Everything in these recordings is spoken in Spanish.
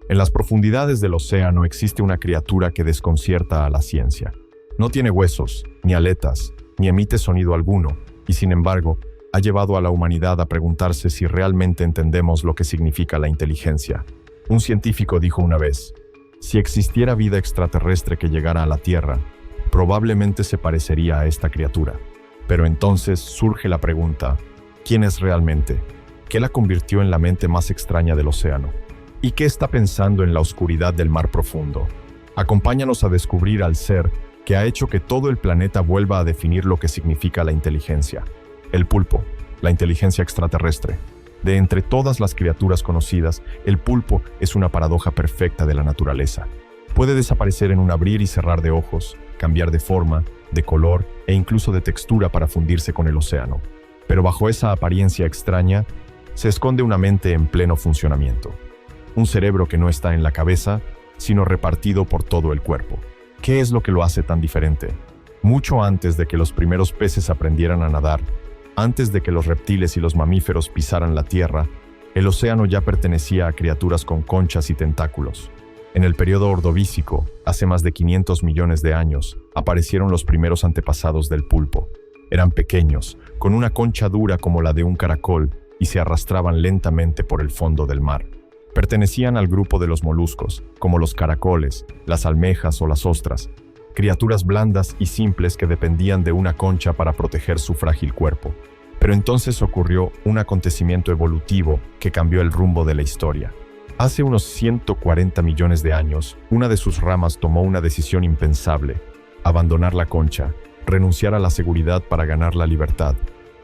En las profundidades del océano existe una criatura que desconcierta a la ciencia. No tiene huesos, ni aletas, ni emite sonido alguno, y sin embargo, ha llevado a la humanidad a preguntarse si realmente entendemos lo que significa la inteligencia. Un científico dijo una vez, si existiera vida extraterrestre que llegara a la Tierra, probablemente se parecería a esta criatura. Pero entonces surge la pregunta, ¿quién es realmente? ¿Qué la convirtió en la mente más extraña del océano? ¿Y qué está pensando en la oscuridad del mar profundo? Acompáñanos a descubrir al ser que ha hecho que todo el planeta vuelva a definir lo que significa la inteligencia. El pulpo, la inteligencia extraterrestre. De entre todas las criaturas conocidas, el pulpo es una paradoja perfecta de la naturaleza. Puede desaparecer en un abrir y cerrar de ojos, cambiar de forma, de color e incluso de textura para fundirse con el océano. Pero bajo esa apariencia extraña, se esconde una mente en pleno funcionamiento. Un cerebro que no está en la cabeza, sino repartido por todo el cuerpo. ¿Qué es lo que lo hace tan diferente? Mucho antes de que los primeros peces aprendieran a nadar, antes de que los reptiles y los mamíferos pisaran la tierra, el océano ya pertenecía a criaturas con conchas y tentáculos. En el periodo ordovícico, hace más de 500 millones de años, aparecieron los primeros antepasados del pulpo. Eran pequeños, con una concha dura como la de un caracol, y se arrastraban lentamente por el fondo del mar. Pertenecían al grupo de los moluscos, como los caracoles, las almejas o las ostras, criaturas blandas y simples que dependían de una concha para proteger su frágil cuerpo. Pero entonces ocurrió un acontecimiento evolutivo que cambió el rumbo de la historia. Hace unos 140 millones de años, una de sus ramas tomó una decisión impensable: abandonar la concha, renunciar a la seguridad para ganar la libertad.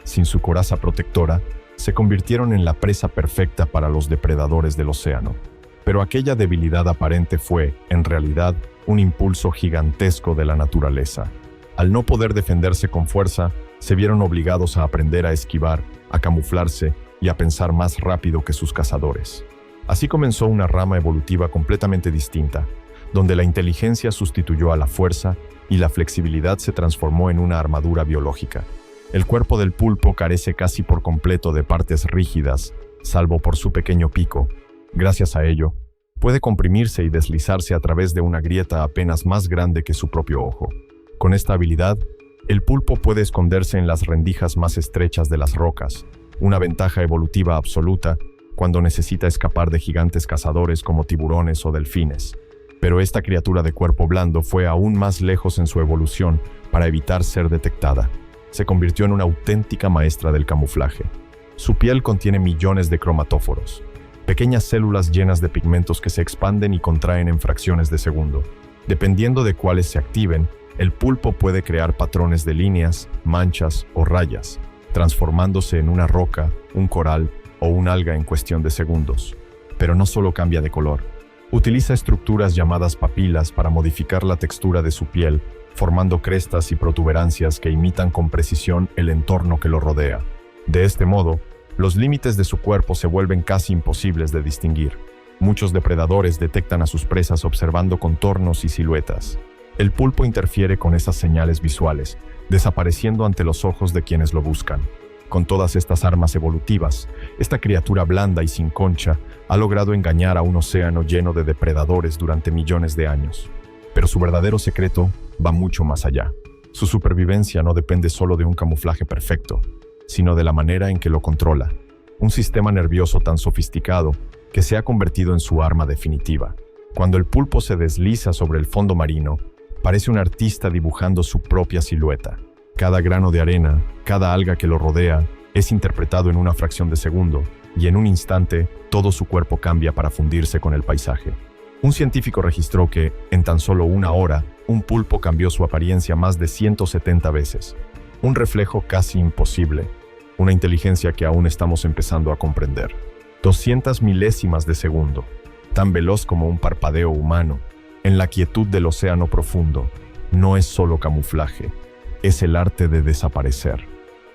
Sin su coraza protectora, se convirtieron en la presa perfecta para los depredadores del océano. Pero aquella debilidad aparente fue, en realidad, un impulso gigantesco de la naturaleza. Al no poder defenderse con fuerza, se vieron obligados a aprender a esquivar, a camuflarse y a pensar más rápido que sus cazadores. Así comenzó una rama evolutiva completamente distinta, donde la inteligencia sustituyó a la fuerza y la flexibilidad se transformó en una armadura biológica. El cuerpo del pulpo carece casi por completo de partes rígidas, salvo por su pequeño pico. Gracias a ello, puede comprimirse y deslizarse a través de una grieta apenas más grande que su propio ojo. Con esta habilidad, el pulpo puede esconderse en las rendijas más estrechas de las rocas, una ventaja evolutiva absoluta cuando necesita escapar de gigantes cazadores como tiburones o delfines. Pero esta criatura de cuerpo blando fue aún más lejos en su evolución para evitar ser detectada. Se convirtió en una auténtica maestra del camuflaje. Su piel contiene millones de cromatóforos, pequeñas células llenas de pigmentos que se expanden y contraen en fracciones de segundo. Dependiendo de cuáles se activen, el pulpo puede crear patrones de líneas, manchas o rayas, transformándose en una roca, un coral o un alga en cuestión de segundos. Pero no solo cambia de color. Utiliza estructuras llamadas papilas para modificar la textura de su piel, formando crestas y protuberancias que imitan con precisión el entorno que lo rodea. De este modo, los límites de su cuerpo se vuelven casi imposibles de distinguir. Muchos depredadores detectan a sus presas observando contornos y siluetas. El pulpo interfiere con esas señales visuales, desapareciendo ante los ojos de quienes lo buscan. Con todas estas armas evolutivas, esta criatura blanda y sin concha ha logrado engañar a un océano lleno de depredadores durante millones de años. Pero su verdadero secreto va mucho más allá. Su supervivencia no depende solo de un camuflaje perfecto, sino de la manera en que lo controla. Un sistema nervioso tan sofisticado que se ha convertido en su arma definitiva. Cuando el pulpo se desliza sobre el fondo marino, parece un artista dibujando su propia silueta. Cada grano de arena, cada alga que lo rodea, es interpretado en una fracción de segundo, y en un instante, todo su cuerpo cambia para fundirse con el paisaje. Un científico registró que, en tan solo una hora, un pulpo cambió su apariencia más de 170 veces. Un reflejo casi imposible, una inteligencia que aún estamos empezando a comprender. 200 milésimas de segundo, tan veloz como un parpadeo humano, en la quietud del océano profundo, no es solo camuflaje, es el arte de desaparecer.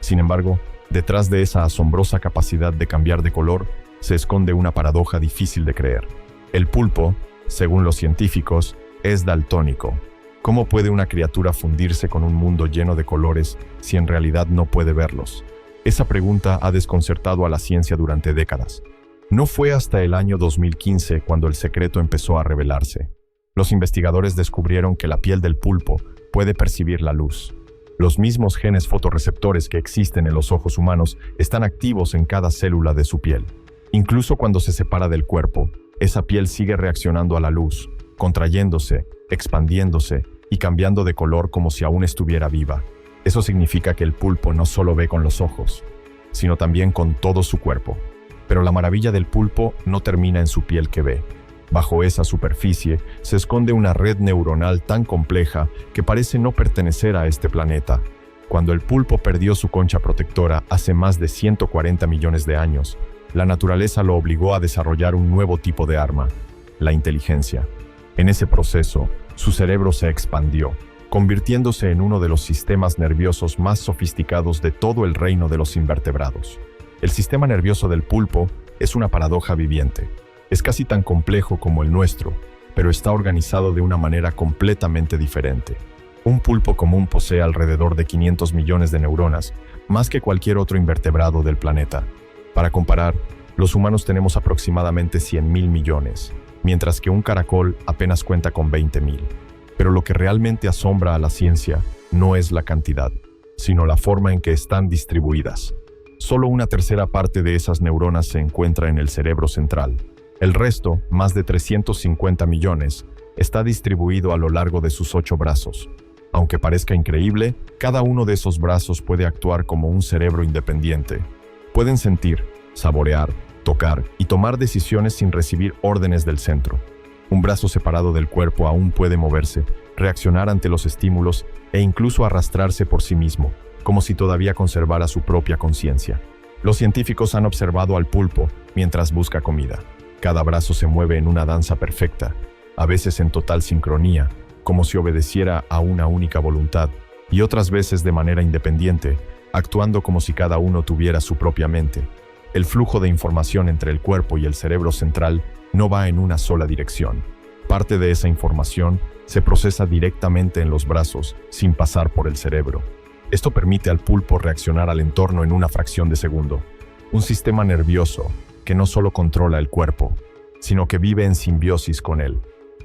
Sin embargo, detrás de esa asombrosa capacidad de cambiar de color, se esconde una paradoja difícil de creer. El pulpo, según los científicos, es daltónico. ¿Cómo puede una criatura fundirse con un mundo lleno de colores si en realidad no puede verlos? Esa pregunta ha desconcertado a la ciencia durante décadas. No fue hasta el año 2015 cuando el secreto empezó a revelarse. Los investigadores descubrieron que la piel del pulpo puede percibir la luz. Los mismos genes fotorreceptores que existen en los ojos humanos están activos en cada célula de su piel. Incluso cuando se separa del cuerpo, esa piel sigue reaccionando a la luz, contrayéndose, expandiéndose y cambiando de color como si aún estuviera viva. Eso significa que el pulpo no solo ve con los ojos, sino también con todo su cuerpo. Pero la maravilla del pulpo no termina en su piel que ve. Bajo esa superficie se esconde una red neuronal tan compleja que parece no pertenecer a este planeta. Cuando el pulpo perdió su concha protectora hace más de 140 millones de años, la naturaleza lo obligó a desarrollar un nuevo tipo de arma, la inteligencia. En ese proceso, su cerebro se expandió, convirtiéndose en uno de los sistemas nerviosos más sofisticados de todo el reino de los invertebrados. El sistema nervioso del pulpo es una paradoja viviente. Es casi tan complejo como el nuestro, pero está organizado de una manera completamente diferente. Un pulpo común posee alrededor de 500 millones de neuronas, más que cualquier otro invertebrado del planeta. Para comparar, los humanos tenemos aproximadamente 100.000 millones, mientras que un caracol apenas cuenta con 20.000. Pero lo que realmente asombra a la ciencia no es la cantidad, sino la forma en que están distribuidas. Solo una tercera parte de esas neuronas se encuentra en el cerebro central. El resto, más de 350 millones, está distribuido a lo largo de sus 8 brazos. Aunque parezca increíble, cada uno de esos brazos puede actuar como un cerebro independiente. Pueden sentir, saborear, tocar y tomar decisiones sin recibir órdenes del centro. Un brazo separado del cuerpo aún puede moverse, reaccionar ante los estímulos e incluso arrastrarse por sí mismo, como si todavía conservara su propia conciencia. Los científicos han observado al pulpo mientras busca comida. Cada brazo se mueve en una danza perfecta, a veces en total sincronía, como si obedeciera a una única voluntad, y otras veces de manera independiente, actuando como si cada uno tuviera su propia mente. El flujo de información entre el cuerpo y el cerebro central no va en una sola dirección. Parte de esa información se procesa directamente en los brazos, sin pasar por el cerebro. Esto permite al pulpo reaccionar al entorno en una fracción de segundo. Un sistema nervioso que no solo controla el cuerpo, sino que vive en simbiosis con él.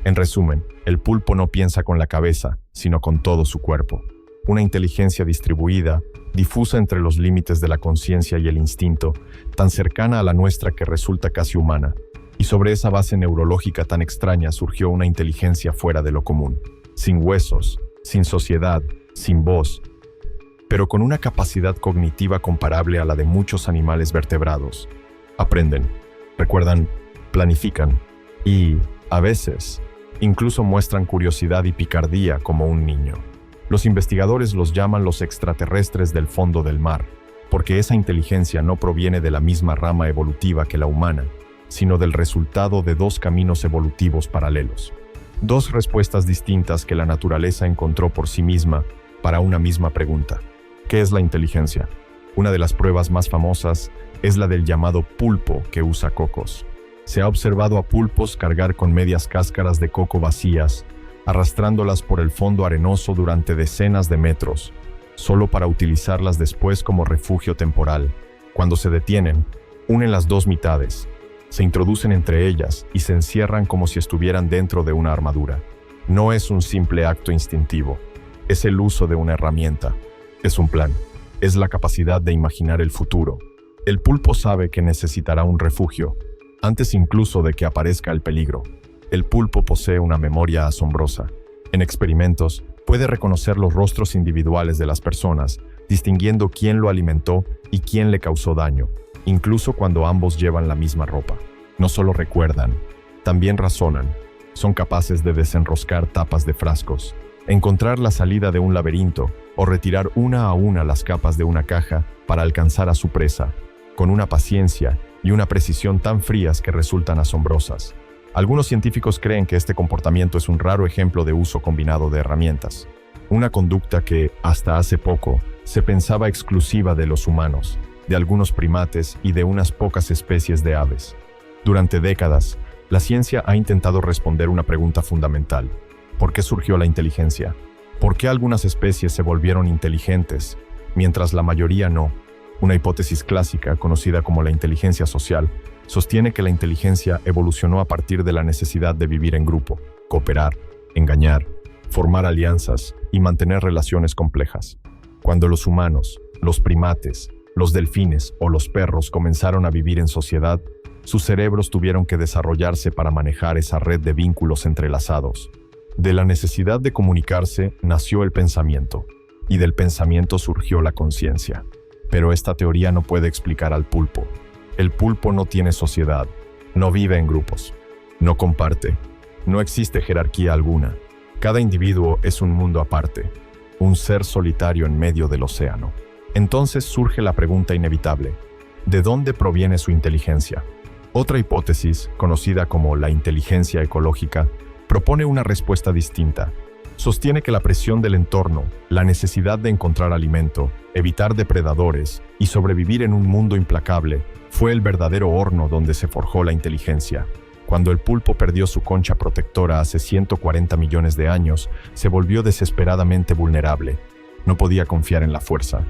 En resumen, el pulpo no piensa con la cabeza, sino con todo su cuerpo. Una inteligencia distribuida, difusa entre los límites de la conciencia y el instinto, tan cercana a la nuestra que resulta casi humana. Y sobre esa base neurológica tan extraña surgió una inteligencia fuera de lo común. Sin huesos, sin sociedad, sin voz, pero con una capacidad cognitiva comparable a la de muchos animales vertebrados. Aprenden, recuerdan, planifican y, a veces, incluso muestran curiosidad y picardía como un niño. Los investigadores los llaman los extraterrestres del fondo del mar, porque esa inteligencia no proviene de la misma rama evolutiva que la humana, sino del resultado de 2 caminos evolutivos paralelos. 2 respuestas distintas que la naturaleza encontró por sí misma para una misma pregunta. ¿Qué es la inteligencia? Una de las pruebas más famosas es la del llamado pulpo que usa cocos. Se ha observado a pulpos cargar con medias cáscaras de coco vacías, arrastrándolas por el fondo arenoso durante decenas de metros, solo para utilizarlas después como refugio temporal. Cuando se detienen, unen las 2 mitades, se introducen entre ellas y se encierran como si estuvieran dentro de una armadura. No es un simple acto instintivo, es el uso de una herramienta. Es un plan, es la capacidad de imaginar el futuro. El pulpo sabe que necesitará un refugio, antes incluso de que aparezca el peligro. El pulpo posee una memoria asombrosa. En experimentos, puede reconocer los rostros individuales de las personas, distinguiendo quién lo alimentó y quién le causó daño, incluso cuando ambos llevan la misma ropa. No solo recuerdan, también razonan. Son capaces de desenroscar tapas de frascos, encontrar la salida de un laberinto o retirar una a una las capas de una caja para alcanzar a su presa, con una paciencia y una precisión tan frías que resultan asombrosas. Algunos científicos creen que este comportamiento es un raro ejemplo de uso combinado de herramientas, una conducta que, hasta hace poco, se pensaba exclusiva de los humanos, de algunos primates y de unas pocas especies de aves. Durante décadas, la ciencia ha intentado responder una pregunta fundamental: ¿por qué surgió la inteligencia? ¿Por qué algunas especies se volvieron inteligentes, mientras la mayoría no? Una hipótesis clásica, conocida como la inteligencia social, Sostiene que la inteligencia evolucionó a partir de la necesidad de vivir en grupo, cooperar, engañar, formar alianzas y mantener relaciones complejas. Cuando los humanos, los primates, los delfines o los perros comenzaron a vivir en sociedad, sus cerebros tuvieron que desarrollarse para manejar esa red de vínculos entrelazados. De la necesidad de comunicarse nació el pensamiento, y del pensamiento surgió la conciencia. Pero esta teoría no puede explicar al pulpo. El pulpo no tiene sociedad, no vive en grupos, no comparte, no existe jerarquía alguna. Cada individuo es un mundo aparte, un ser solitario en medio del océano. Entonces surge la pregunta inevitable: ¿de dónde proviene su inteligencia? Otra hipótesis, conocida como la inteligencia ecológica, propone una respuesta distinta. Sostiene que la presión del entorno, la necesidad de encontrar alimento, evitar depredadores y sobrevivir en un mundo implacable fue el verdadero horno donde se forjó la inteligencia. Cuando el pulpo perdió su concha protectora hace 140 millones de años, se volvió desesperadamente vulnerable. No podía confiar en la fuerza.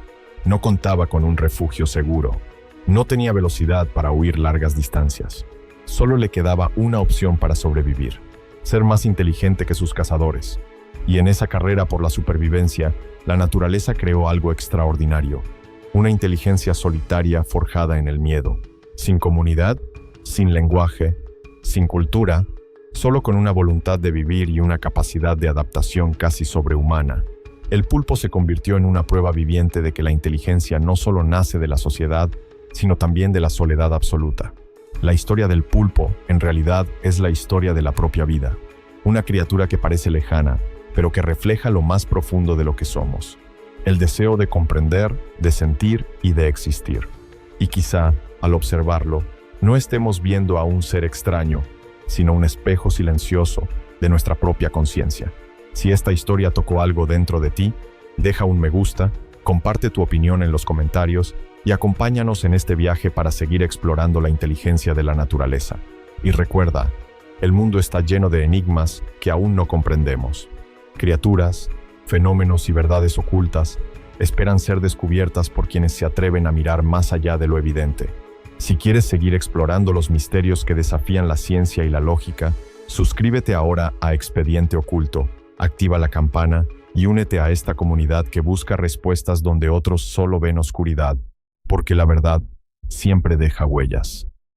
No contaba con un refugio seguro. No tenía velocidad para huir largas distancias. Solo le quedaba una opción para sobrevivir: ser más inteligente que sus cazadores. Y en esa carrera por la supervivencia, la naturaleza creó algo extraordinario: una inteligencia solitaria forjada en el miedo, sin comunidad, sin lenguaje, sin cultura, solo con una voluntad de vivir y una capacidad de adaptación casi sobrehumana. El pulpo se convirtió en una prueba viviente de que la inteligencia no solo nace de la sociedad, sino también de la soledad absoluta. La historia del pulpo, en realidad, es la historia de la propia vida. Una criatura que parece lejana, pero que refleja lo más profundo de lo que somos: el deseo de comprender, de sentir y de existir. Y quizá, al observarlo, no estemos viendo a un ser extraño, sino un espejo silencioso de nuestra propia conciencia. Si esta historia tocó algo dentro de ti, deja un me gusta, comparte tu opinión en los comentarios y acompáñanos en este viaje para seguir explorando la inteligencia de la naturaleza. Y recuerda, el mundo está lleno de enigmas que aún no comprendemos. Criaturas, fenómenos y verdades ocultas esperan ser descubiertas por quienes se atreven a mirar más allá de lo evidente. Si quieres seguir explorando los misterios que desafían la ciencia y la lógica, suscríbete ahora a Expediente Oculto, activa la campana y únete a esta comunidad que busca respuestas donde otros solo ven oscuridad, porque la verdad siempre deja huellas.